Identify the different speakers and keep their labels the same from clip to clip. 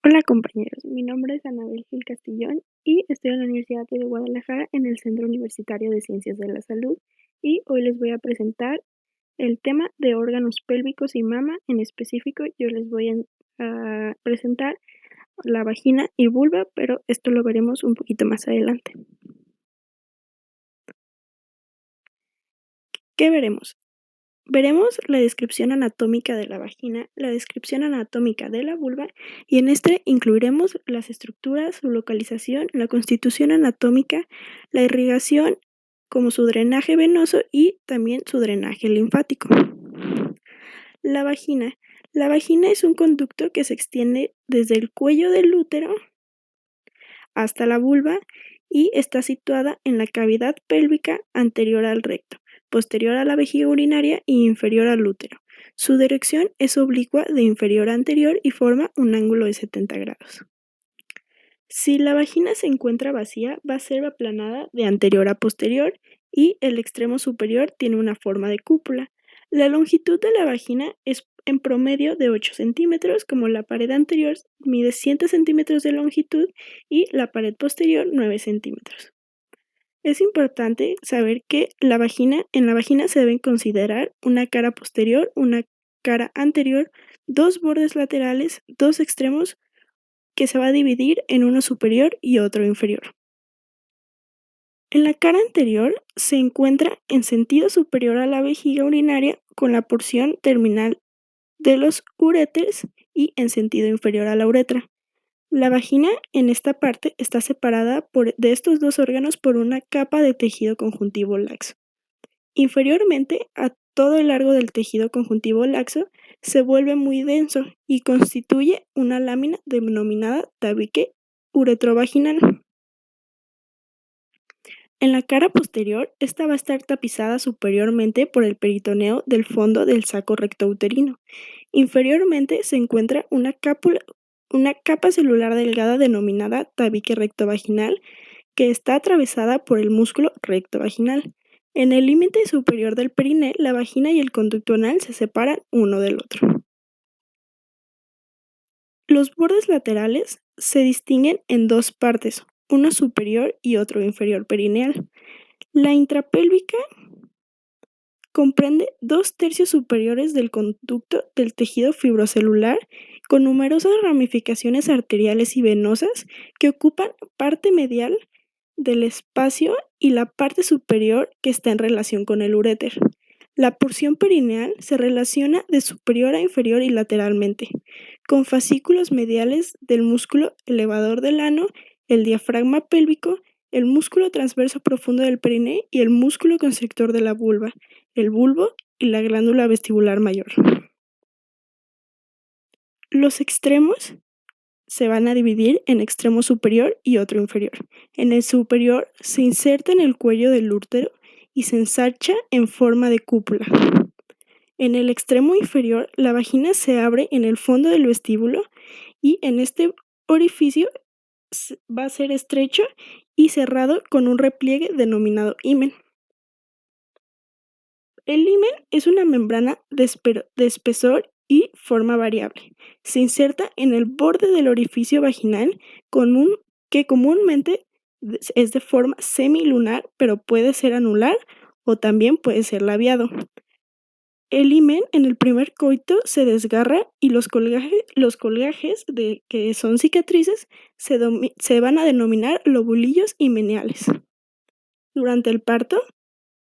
Speaker 1: Hola compañeros, mi nombre es Anabel Gil Castillón y estoy en la Universidad de Guadalajara en el Centro Universitario de Ciencias de la Salud y hoy les voy a presentar el tema de órganos pélvicos y mama. En específico, yo les voy a presentar la vagina y vulva, pero esto lo veremos un poquito más adelante. ¿Qué veremos? Veremos la descripción anatómica de la vagina, la descripción anatómica de la vulva y en este incluiremos las estructuras, su localización, la constitución anatómica, la irrigación como su drenaje venoso y también su drenaje linfático. La vagina. La vagina es un conducto que se extiende desde el cuello del útero hasta la vulva y está situada en la cavidad pélvica anterior al recto, posterior a la vejiga urinaria y inferior al útero. Su dirección es oblicua de inferior a anterior y forma un ángulo de 70 grados. Si la vagina se encuentra vacía, va a ser aplanada de anterior a posterior y el extremo superior tiene una forma de cúpula. La longitud de la vagina es en promedio de 8 centímetros, como la pared anterior mide 100 centímetros de longitud y la pared posterior 9 centímetros. Es importante saber que en la vagina se deben considerar una cara posterior, una cara anterior, dos bordes laterales, dos extremos que se va a dividir en uno superior y otro inferior. En la cara anterior se encuentra en sentido superior a la vejiga urinaria con la porción terminal de los uréteres y en sentido inferior a la uretra. La vagina en esta parte está separada de estos dos órganos por una capa de tejido conjuntivo laxo. Inferiormente a todo el largo del tejido conjuntivo laxo se vuelve muy denso y constituye una lámina denominada tabique uretrovaginal. En la cara posterior, esta va a estar tapizada superiormente por el peritoneo del fondo del saco rectouterino. Inferiormente se encuentra una capa celular delgada denominada tabique rectovaginal que está atravesada por el músculo rectovaginal. En el límite superior del periné, la vagina y el conducto anal se separan uno del otro. Los bordes laterales se distinguen en dos partes, uno superior y otro inferior perineal. La intrapélvica comprende 2/3 superiores del conducto del tejido fibrocelular con numerosas ramificaciones arteriales y venosas que ocupan parte medial del espacio y la parte superior que está en relación con el uréter. La porción perineal se relaciona de superior a inferior y lateralmente, con fascículos mediales del músculo elevador del ano, el diafragma pélvico, el músculo transverso profundo del periné y el músculo constrictor de la vulva, el bulbo y la glándula vestibular mayor. Los extremos se van a dividir en extremo superior y otro inferior. En el superior se inserta en el cuello del útero y se ensancha en forma de cúpula. En el extremo inferior, la vagina se abre en el fondo del vestíbulo y en este orificio va a ser estrecho y cerrado con un repliegue denominado himen. El himen es una membrana de espesor y forma variable. Se inserta en el borde del orificio vaginal que comúnmente es de forma semilunar, pero puede ser anular o también puede ser labiado. El himen en el primer coito se desgarra y los colgajes que son cicatrices se van a denominar lobulillos himeneales. Durante el parto,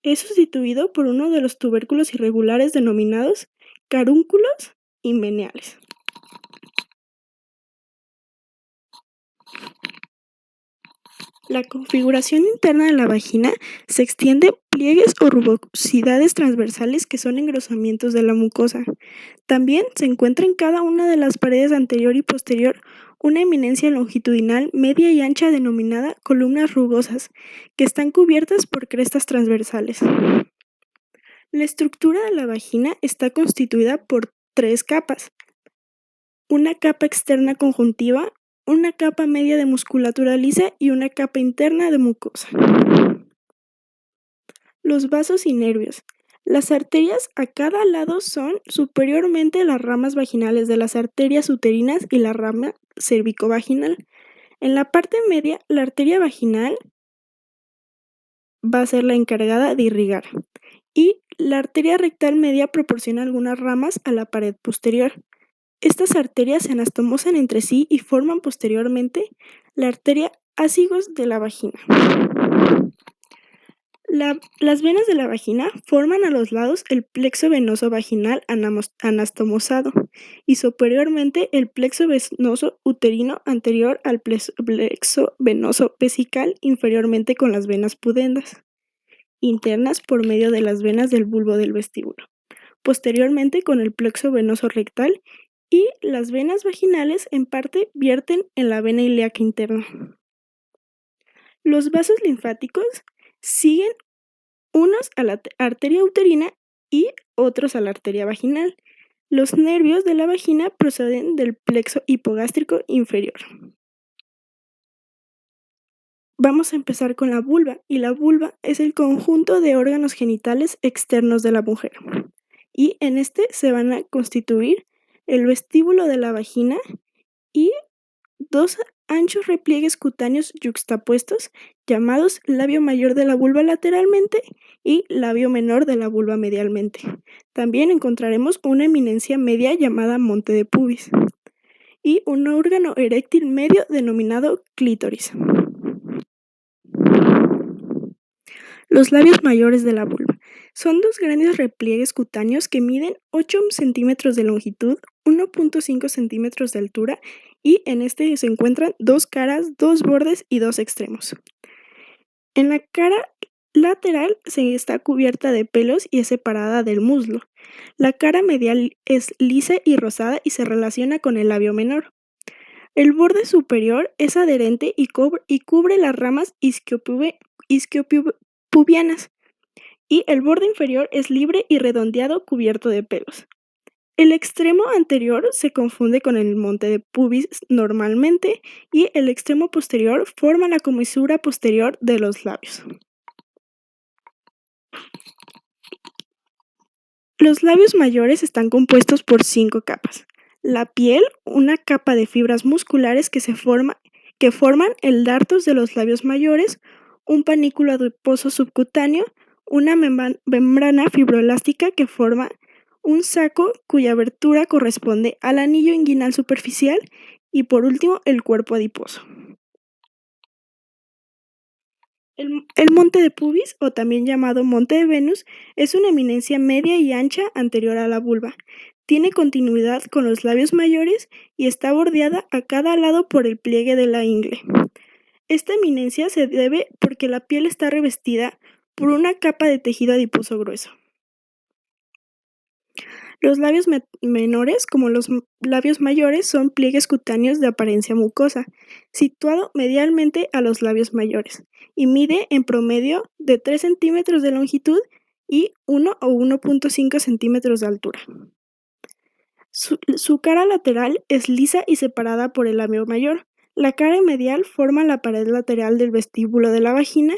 Speaker 1: es sustituido por uno de los tubérculos irregulares denominados carúnculos himeneales. La configuración interna de la vagina se extiende pliegues o rugosidades transversales que son engrosamientos de la mucosa. También se encuentra en cada una de las paredes anterior y posterior una eminencia longitudinal media y ancha denominada columnas rugosas, que están cubiertas por crestas transversales. La estructura de la vagina está constituida por 3 capas: una capa externa conjuntiva, una capa media de musculatura lisa y una capa interna de mucosa. Los vasos y nervios. Las arterias a cada lado son superiormente las ramas vaginales de las arterias uterinas y la rama cervicovaginal. En la parte media, la arteria vaginal va a ser la encargada de irrigar y la arteria rectal media proporciona algunas ramas a la pared posterior. Estas arterias se anastomosan entre sí y forman posteriormente la arteria azygos de la vagina. Las venas de la vagina forman a los lados el plexo venoso vaginal anastomosado y superiormente el plexo venoso uterino anterior al plexo venoso vesical inferiormente con las venas pudendas internas por medio de las venas del bulbo del vestíbulo, posteriormente con el plexo venoso rectal y las venas vaginales en parte vierten en la vena ilíaca interna. Los vasos linfáticos siguen unos a la arteria uterina y otros a la arteria vaginal. Los nervios de la vagina proceden del plexo hipogástrico inferior. Vamos a empezar con la vulva, y la vulva es el conjunto de órganos genitales externos de la mujer. Y en este se van a constituir el vestíbulo de la vagina y dos anchos repliegues cutáneos yuxtapuestos llamados labio mayor de la vulva lateralmente y labio menor de la vulva medialmente. También encontraremos una eminencia media llamada monte de pubis y un órgano eréctil medio denominado clítoris. Los labios mayores de la vulva son dos grandes repliegues cutáneos que miden 8 centímetros de longitud, 1.5 centímetros de altura y en este se encuentran dos caras, dos bordes y dos extremos. En la cara lateral se está cubierta de pelos y es separada del muslo. La cara medial es lisa y rosada y se relaciona con el labio menor. El borde superior es adherente y cubre las ramas isquiopubianas y el borde inferior es libre y redondeado cubierto de pelos. El extremo anterior se confunde con el monte de pubis normalmente y el extremo posterior forma la comisura posterior de los labios. Los labios mayores están compuestos por 5 capas. La piel, una capa de fibras musculares que forman el dartos de los labios mayores, un panículo adiposo subcutáneo, una membrana fibroelástica que forma un saco cuya abertura corresponde al anillo inguinal superficial y por último el cuerpo adiposo. El monte de pubis, o también llamado monte de Venus, es una eminencia media y ancha anterior a la vulva. Tiene continuidad con los labios mayores y está bordeada a cada lado por el pliegue de la ingle. Esta eminencia se debe porque la piel está revestida por una capa de tejido adiposo grueso. Los labios menores, como los labios mayores, son pliegues cutáneos de apariencia mucosa, situado medialmente a los labios mayores, y mide en promedio de 3 centímetros de longitud y 1 o 1.5 centímetros de altura. Su cara lateral es lisa y separada por el labio mayor. La cara medial forma la pared lateral del vestíbulo de la vagina.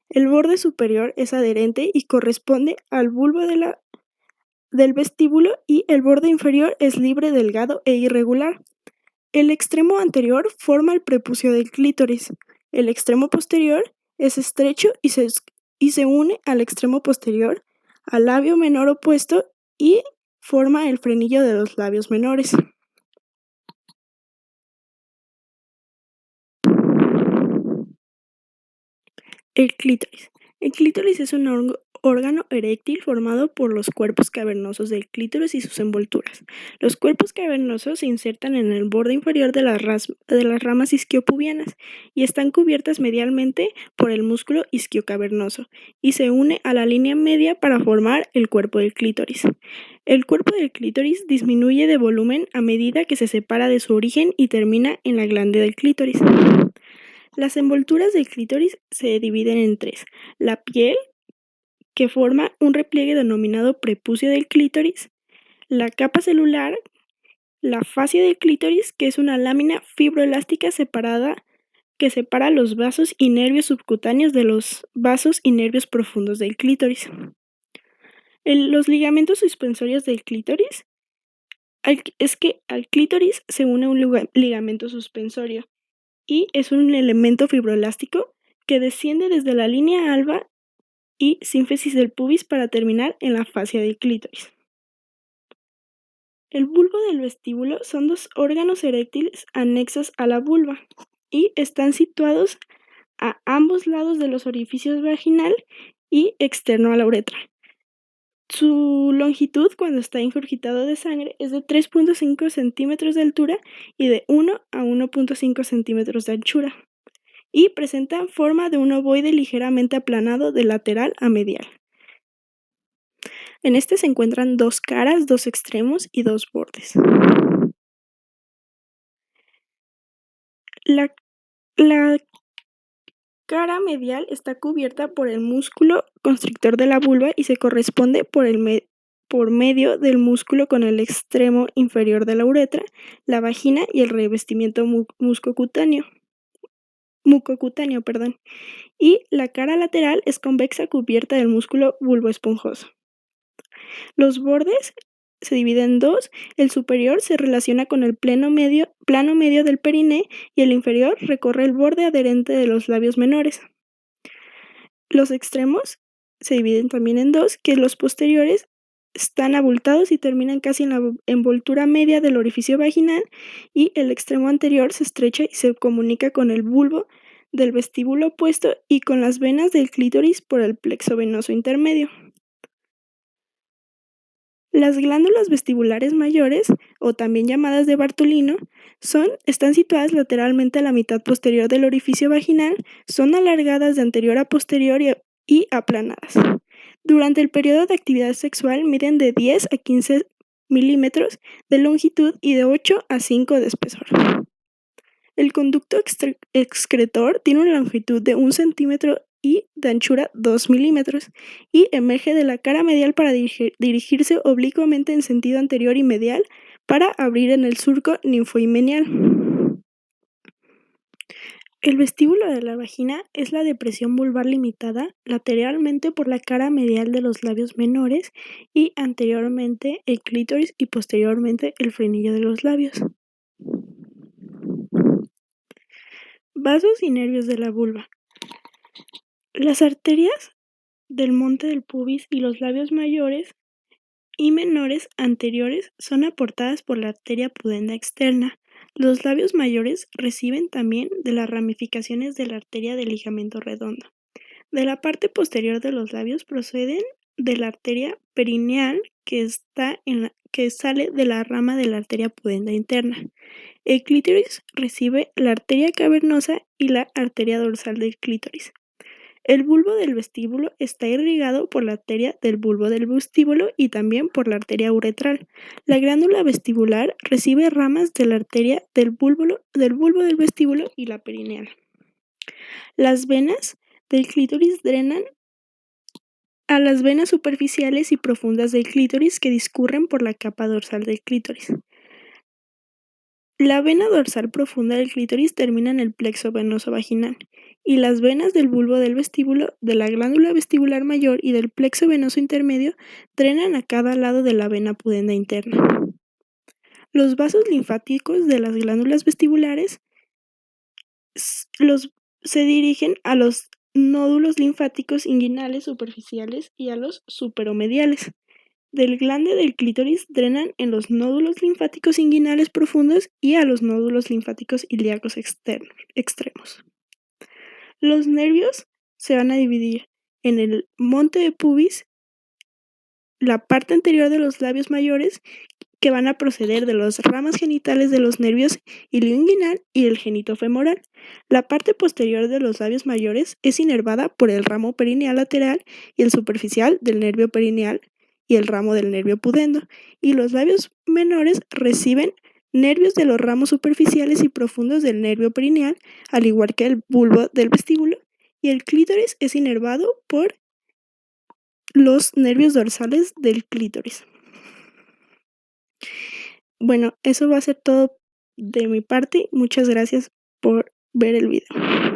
Speaker 1: El borde superior es adherente y corresponde al bulbo del vestíbulo y el borde inferior es libre, delgado e irregular. El extremo anterior forma el prepucio del clítoris. El extremo posterior es estrecho y se une al extremo posterior, al labio menor opuesto y forma el frenillo de los labios menores. El clítoris. El clítoris es un órgano eréctil formado por los cuerpos cavernosos del clítoris y sus envolturas. Los cuerpos cavernosos se insertan en el borde inferior de las ramas isquiopubianas y están cubiertas medialmente por el músculo isquiocavernoso y se une a la línea media para formar el cuerpo del clítoris. El cuerpo del clítoris disminuye de volumen a medida que se separa de su origen y termina en la glande del clítoris. Las envolturas del clítoris se dividen en 3. La piel, que forma un repliegue denominado prepucio del clítoris, la capa celular, la fascia del clítoris, que es una lámina fibroelástica separada que separa los vasos y nervios subcutáneos de los vasos y nervios profundos del clítoris. Los ligamentos suspensorios del clítoris es que al clítoris se une un ligamento suspensorio y es un elemento fibroelástico que desciende desde la línea alba y sínfisis del pubis para terminar en la fascia del clítoris. El bulbo del vestíbulo son dos órganos eréctiles anexos a la vulva y están situados a ambos lados de los orificios vaginal y externo a la uretra. Su longitud cuando está ingurgitado de sangre es de 3.5 centímetros de altura y de 1 a 1.5 centímetros de anchura, y presenta forma de un ovoide ligeramente aplanado de lateral a medial. En este se encuentran dos caras, dos extremos y dos bordes. La cara medial está cubierta por el músculo constrictor de la vulva y se corresponde por medio del músculo con el extremo inferior de la uretra, la vagina y el revestimiento mucocutáneo, y la cara lateral es convexa cubierta del músculo vulvoesponjoso. Los bordes se dividen en dos, el superior se relaciona con el plano medio del periné y el inferior recorre el borde adherente de los labios menores. Los extremos se dividen también en dos, que los posteriores están abultados y terminan casi en la envoltura media del orificio vaginal, y el extremo anterior se estrecha y se comunica con el bulbo del vestíbulo opuesto y con las venas del clítoris por el plexo venoso intermedio. Las glándulas vestibulares mayores, o también llamadas de Bartolino, están situadas lateralmente a la mitad posterior del orificio vaginal, son alargadas de anterior a posterior y aplanadas. Durante el periodo de actividad sexual miden de 10 a 15 milímetros de longitud y de 8 a 5 de espesor. El conducto excretor tiene una longitud de 1 centímetro y de anchura 2 milímetros, y emerge de la cara medial para dirigirse oblicuamente en sentido anterior y medial para abrir en el surco ninfohimenial. El vestíbulo de la vagina es la depresión vulvar limitada lateralmente por la cara medial de los labios menores y anteriormente el clítoris y posteriormente el frenillo de los labios. Vasos y nervios de la vulva. Las arterias del monte del pubis y los labios mayores y menores anteriores son aportadas por la arteria pudenda externa. Los labios mayores reciben también de las ramificaciones de la arteria del ligamento redondo. De la parte posterior de los labios proceden de la arteria perineal que sale de la rama de la arteria pudenda interna. El clítoris recibe la arteria cavernosa y la arteria dorsal del clítoris. El bulbo del vestíbulo está irrigado por la arteria del bulbo del vestíbulo y también por la arteria uretral. La glándula vestibular recibe ramas de la arteria del bulbo del vestíbulo y la perineal. Las venas del clítoris drenan a las venas superficiales y profundas del clítoris que discurren por la capa dorsal del clítoris. La vena dorsal profunda del clítoris termina en el plexo venoso vaginal, y las venas del bulbo del vestíbulo, de la glándula vestibular mayor y del plexo venoso intermedio drenan a cada lado de la vena pudenda interna. Los vasos linfáticos de las glándulas vestibulares se dirigen a los nódulos linfáticos inguinales superficiales y a los superomediales. Del glande del clítoris drenan en los nódulos linfáticos inguinales profundos y a los nódulos linfáticos ilíacos extremos. Los nervios se van a dividir en el monte de pubis, la parte anterior de los labios mayores, que van a proceder de las ramas genitales de los nervios ilioinguinal y el genitofemoral. La parte posterior de los labios mayores es inervada por el ramo perineal lateral y el superficial del nervio perineal y el ramo del nervio pudendo, y los labios menores reciben nervios de los ramos superficiales y profundos del nervio perineal, al igual que el bulbo del vestíbulo, y el clítoris es inervado por los nervios dorsales del clítoris. Bueno, eso va a ser todo de mi parte. Muchas gracias por ver el video.